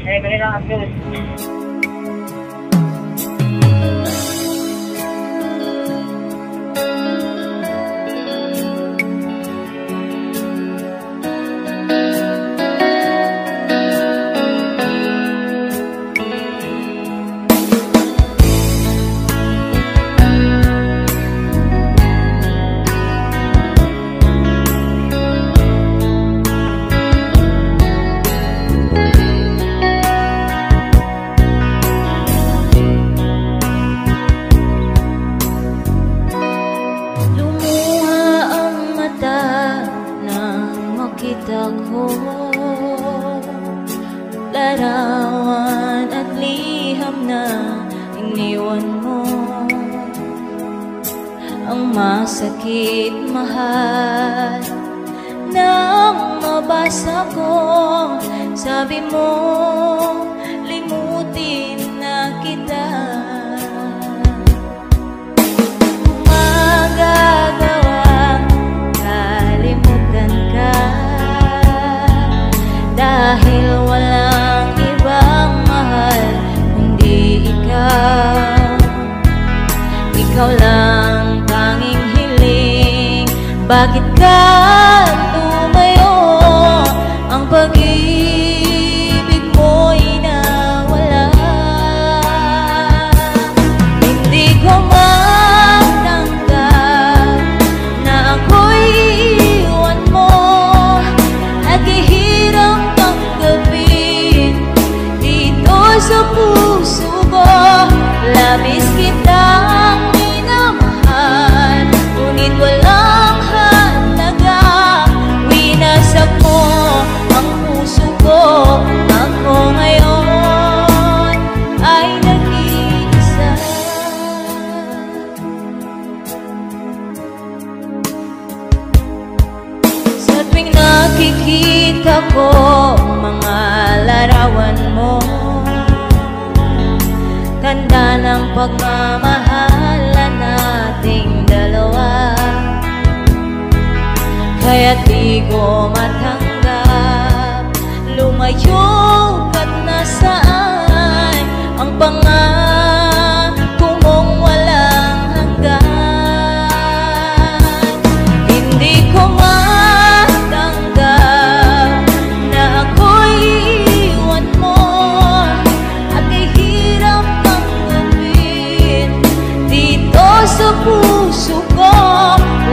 Kailangan Abdul. Ko larawan at liham na iniwan mo, ang masakit mahal nang mabasa ko. Sabi mo limutin na kita, dahil walang ibang mahal kundi ikaw. Ikaw lang tanging hiling, bakit ka tumayo? Ang pag-ibig mo'y nawala. Hindi ko matanggap na ako'y iwan mo at ihirap sa puso ko. Labis kitang minamahal, ngunit walang halaga. Winasak mo ang puso ko. Ako ngayon ay nag-iisa. Sa tuwing nakikita ko mga larawan mo, tanda ng pagmamahalan nating dalawa. Kaya't di ko matanggap, lumayo ka't nasaan ang pangako mong walang hanggan. Hindi ko matanggap na ako'y iwan mo at ihirap sa puso ko.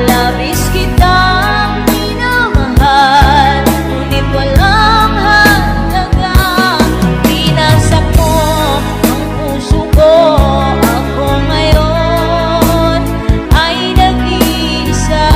Labis kitang minamahal, ngunit walang halaga. Pinasak mo ang puso ko. Ako ngayon ay nag-iisa.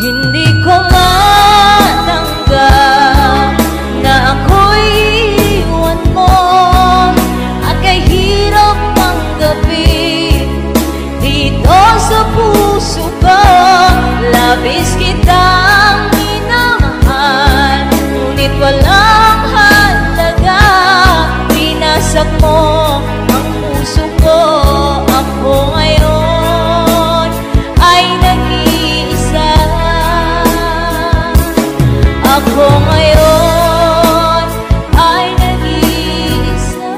Hindi ko matanggap na ako'y iwan mo at kahirap tanggapin dito sa puso ko. Labis kitang minamahal, ngunit walang halaga. Winasak mo ang puso ko. Ako ngayon ay nag-iisa. Ako ngayon ay nag-iisa.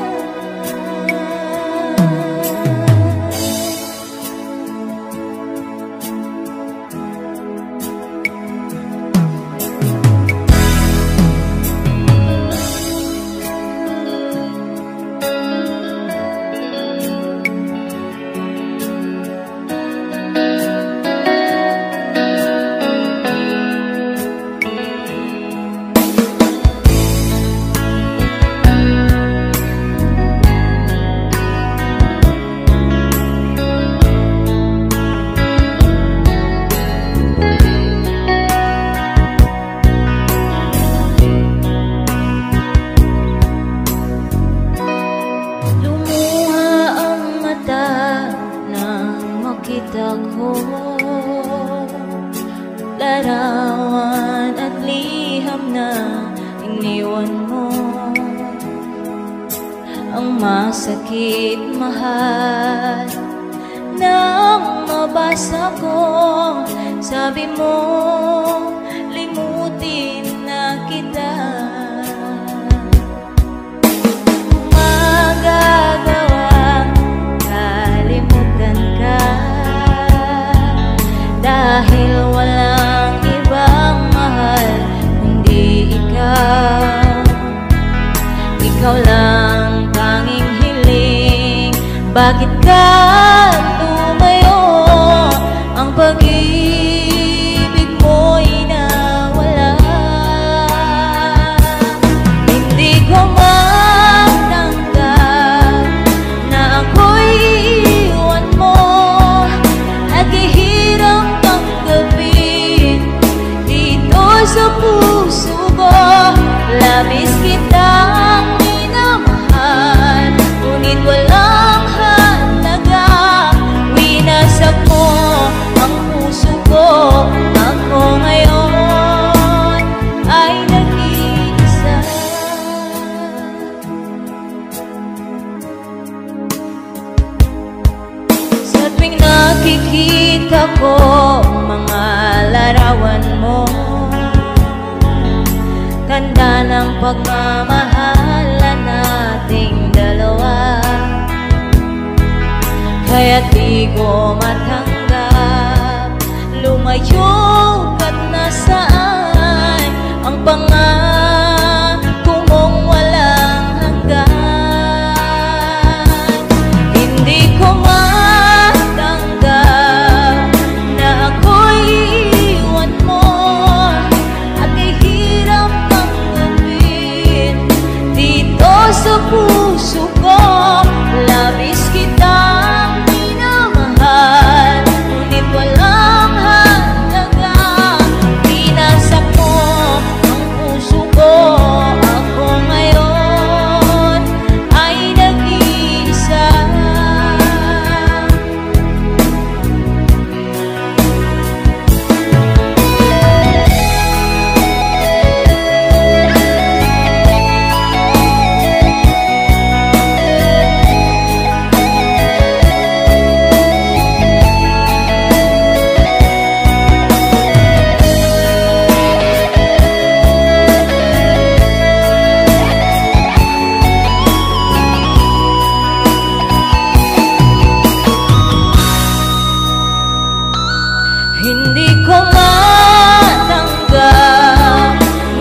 larawan at liham na iniwan mo. Ang masakit, mahal, nang mabasa ko, sabi mo, limutin na kita. Magagawang kalimutan ka, dahil walang ibang mahal kundi ikaw. Ikaw lang tanging hiling, bakit ka tumayo? Ang pag-ibig mo'y nawala. Hindi ko matanggap na ako'y iwan mo, at ihirap tanggapin dito sa puso ko. Labis kitang minamahal, ngunit walang halaga. Winasak mo ang puso ko. Ako ngayon ay nag-iisa. Sa tuwing nakikita ko mga larawan mo, tanda ng pagmamahalan nating dalawa. Kaya't di ko matanggap, lumayo ka't nasaan ang pangako mong walang hanggan. Hindi ko matanggap na ako'y iwan mo, at ihirap tanggapin dito sa puso ko. Labis kitang minamahal, ngunit walang halaga. Pinasak mo ang puso ko. Ako ngayon ay nag-iisa. Hindi ko matanggap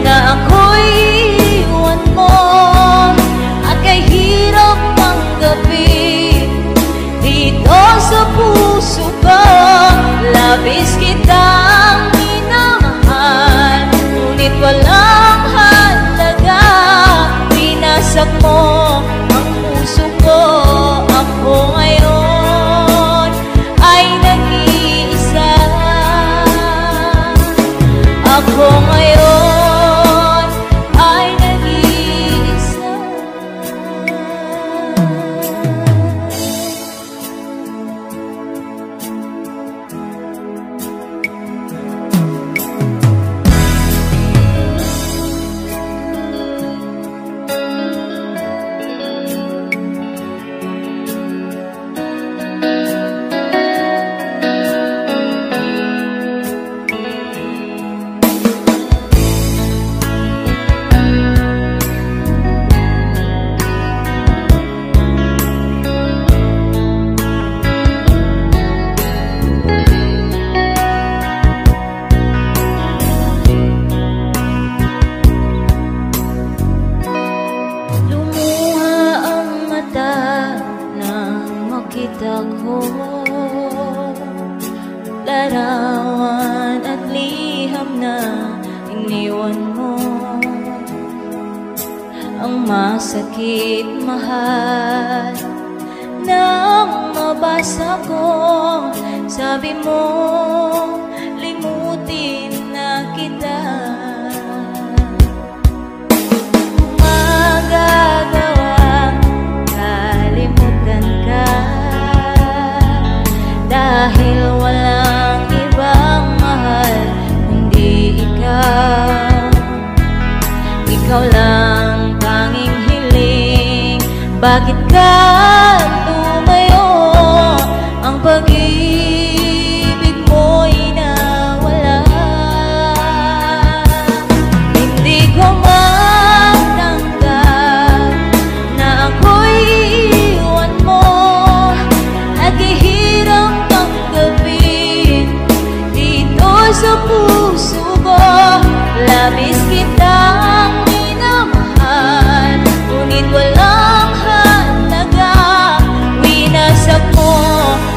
na ako'y iwan mo, at kahirap tanggapin dito sa puso ko. Labis kitang minamahal, ngunit walang halaga. Winasak mo ang puso ko. Ako ngayon ay nag-iisa. Ako ngayon ay nag-iisa. Ko larawan at liham na iniwan mo. Ang masakit, mahal, nang mabasa ko, sabi mo, limutin na kita. Magagawang kalimutan ka, dahil walang ibang mahal ikaw lang tanging hiling. Bakit ka tumayo? Ang pag-ibig mo'y nawala. Hindi ko matanggap na ako'y iwan mo. Naghihirap ang gabi dito sa puso ko. Labis kitang minamahal, ngunit walang halaga. Winasak mo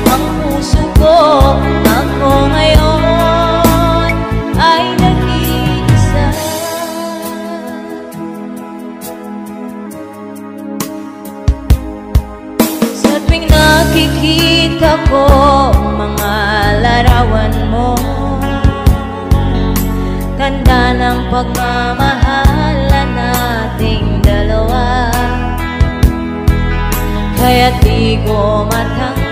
ang puso ko. Ako ngayon ay nag-iisa. Sa tuwing nakikita ko mga larawan mo, tanda ng pagmamahalan nating dalawa. Kaya di ko matanggap